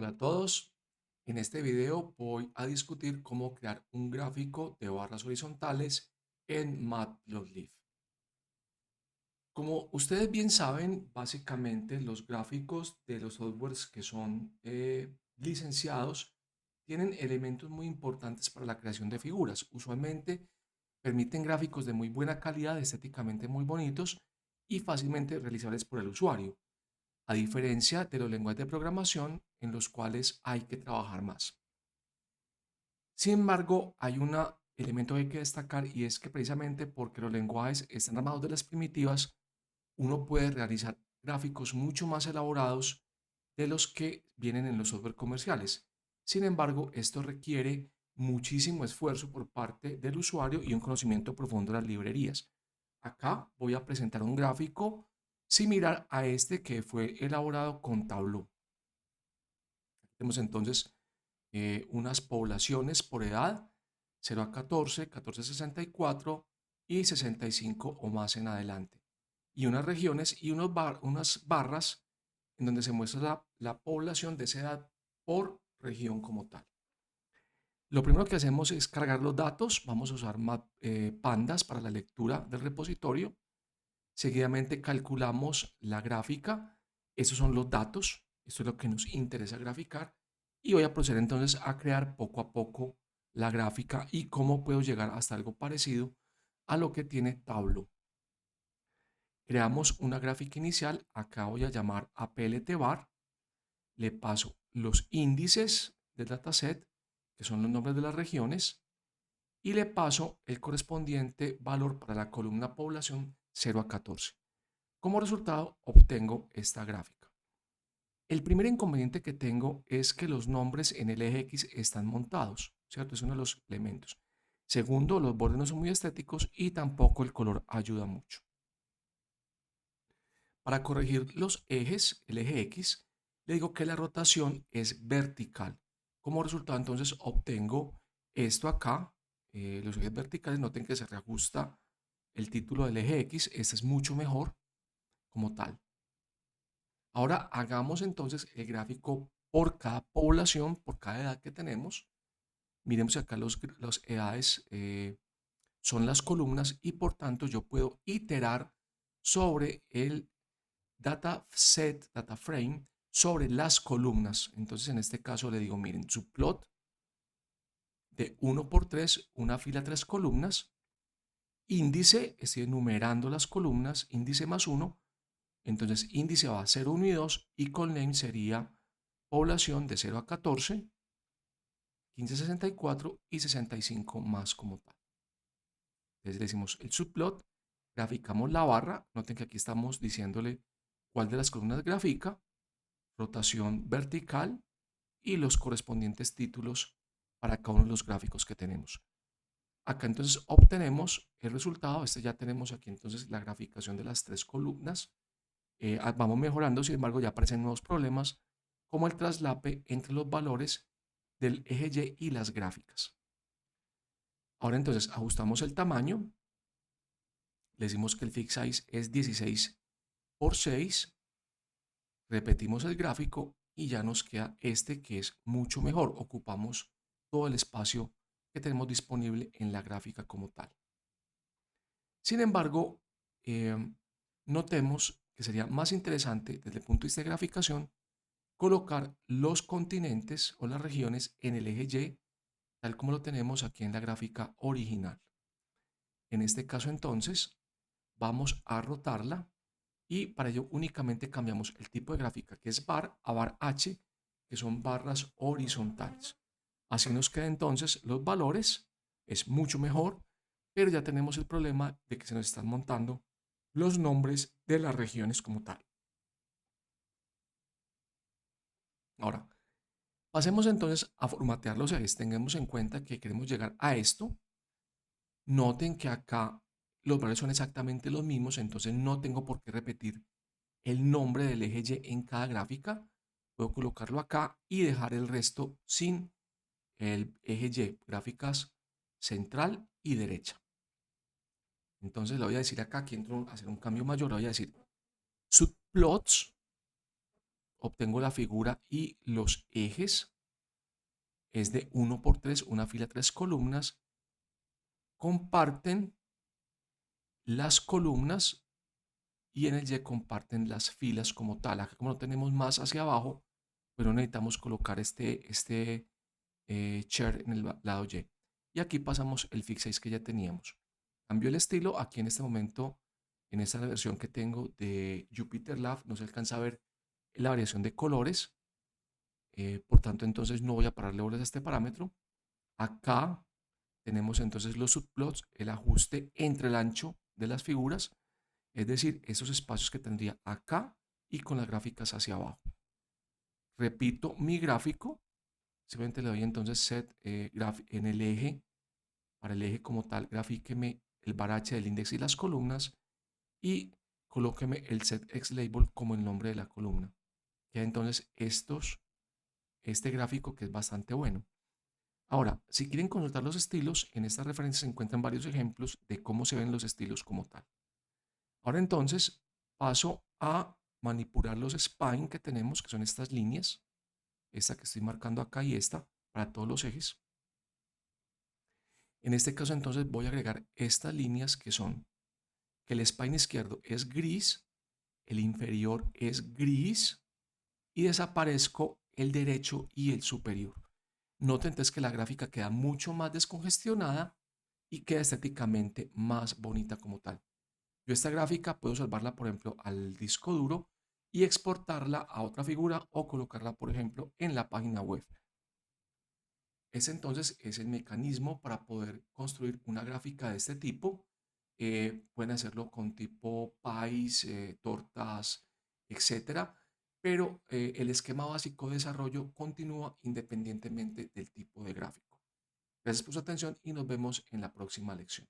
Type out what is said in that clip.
Hola a todos. En este video voy a discutir cómo crear un gráfico de barras horizontales en Matplotlib. Como ustedes bien saben, básicamente los gráficos de los softwares que son licenciados tienen elementos muy importantes para la creación de figuras. Usualmente permiten gráficos de muy buena calidad, estéticamente muy bonitos y fácilmente realizables por el usuario, a diferencia de los lenguajes de programación en los cuales hay que trabajar más. Sin embargo, hay un elemento que hay que destacar y es que precisamente porque los lenguajes están armados de las primitivas, uno puede realizar gráficos mucho más elaborados de los que vienen en los software comerciales. Sin embargo, esto requiere muchísimo esfuerzo por parte del usuario y un conocimiento profundo de las librerías. Acá voy a presentar un gráfico similar a este que fue elaborado con Tableau. Tenemos entonces unas poblaciones por edad, 0 a 14, 14 a 64 y 65 o más en adelante. Y unas regiones y unas barras en donde se muestra la población de esa edad por región como tal. Lo primero que hacemos es cargar los datos. Vamos a usar pandas para la lectura del repositorio. Seguidamente calculamos la gráfica. Esos son los datos. Esto es lo que nos interesa graficar. Y voy a proceder entonces a crear poco a poco la gráfica y cómo puedo llegar hasta algo parecido a lo que tiene Tableau. Creamos una gráfica inicial. Acá voy a llamar a PLT-bar. Le paso los índices del dataset, que son los nombres de las regiones, y le paso el correspondiente valor para la columna población 0 a 14. Como resultado, obtengo esta gráfica. El primer inconveniente que tengo es que los nombres en el eje X están montados, ¿cierto? Es uno de los elementos. Segundo, los bordes no son muy estéticos y tampoco el color ayuda mucho. Para corregir los ejes, el eje X, le digo que la rotación es vertical. Como resultado, entonces obtengo esto acá. Los ejes verticales, noten que se reajusta el título del eje X. Este es mucho mejor como tal. Ahora hagamos entonces el gráfico por cada población, por cada edad que tenemos. Miremos acá las edades son las columnas y por tanto yo puedo iterar sobre el dataset, data frame, sobre las columnas. Entonces en este caso le digo, miren, subplot de 1 por 3, una fila, 3 columnas. Índice, estoy enumerando las columnas, índice más 1. Entonces índice va a ser 1 y 2 y colname sería población de 0 a 14, 15 a 64 y 65 más como tal. Entonces le decimos el subplot, graficamos la barra, noten que aquí estamos diciéndole cuál de las columnas grafica, rotación vertical y los correspondientes títulos para cada uno de los gráficos que tenemos. Acá entonces obtenemos el resultado, ya tenemos aquí entonces la graficación de las 3 columnas. Vamos mejorando, sin embargo ya aparecen nuevos problemas como el traslape entre los valores del eje Y y las gráficas. Ahora entonces ajustamos el tamaño, le decimos que el fix size es 16 por 6, repetimos el gráfico y ya nos queda este que es mucho mejor. Ocupamos todo el espacio que tenemos disponible en la gráfica como tal. Sin embargo, eh, notemos que sería más interesante desde el punto de vista de graficación colocar los continentes o las regiones en el eje Y, tal como lo tenemos aquí en la gráfica original. En este caso entonces vamos a rotarla y para ello únicamente cambiamos el tipo de gráfica que es bar a bar H, que son barras horizontales. Así nos quedan entonces los valores, es mucho mejor, pero ya tenemos el problema de que se nos están montando los nombres de las regiones como tal. Ahora, pasemos entonces a formatear los ejes. Tengamos en cuenta que queremos llegar a esto. Noten que acá los valores son exactamente los mismos, entonces no tengo por qué repetir el nombre del eje Y en cada gráfica. Puedo colocarlo acá y dejar el resto sin el eje Y, gráficas central y derecha. Entonces le voy a decir acá, aquí entro a hacer un cambio mayor, le voy a decir subplots obtengo la figura y los ejes. Es de 1 por 3, una fila, 3 columnas. Comparten las columnas y en el Y comparten las filas como tal. Acá como no tenemos más hacia abajo, pero necesitamos colocar este char en el lado Y. Y aquí pasamos el fix size que ya teníamos. Cambio el estilo. Aquí en este momento, en esta versión que tengo de Jupyter Lab, no se alcanza a ver la variación de colores. Por tanto, entonces no voy a pararle bolas a este parámetro. Acá tenemos entonces los subplots, el ajuste entre el ancho de las figuras, es decir, esos espacios que tendría acá y con las gráficas hacia abajo. Repito mi gráfico, simplemente le doy entonces set en el eje, para el eje como tal, grafíqueme el barache del índice y las columnas y colóqueme el set x label como el nombre de la columna. Ya entonces este gráfico que es bastante bueno. Ahora, si quieren consultar los estilos, en esta referencia se encuentran varios ejemplos de cómo se ven los estilos como tal. Ahora entonces paso a manipular los spine que tenemos, que son estas líneas, esta que estoy marcando acá y esta, para todos los ejes. En este caso entonces voy a agregar estas líneas que son que el spine izquierdo es gris, el inferior es gris y desaparezco el derecho y el superior. Noten entonces que la gráfica queda mucho más descongestionada y queda estéticamente más bonita como tal. Yo esta gráfica puedo salvarla, por ejemplo, al disco duro y exportarla a otra figura o colocarla, por ejemplo, en la página web. Ese entonces es el mecanismo para poder construir una gráfica de este tipo. Pueden hacerlo con tipo pies, tortas, etcétera, pero el esquema básico de desarrollo continúa independientemente del tipo de gráfico. Gracias por su atención y nos vemos en la próxima lección.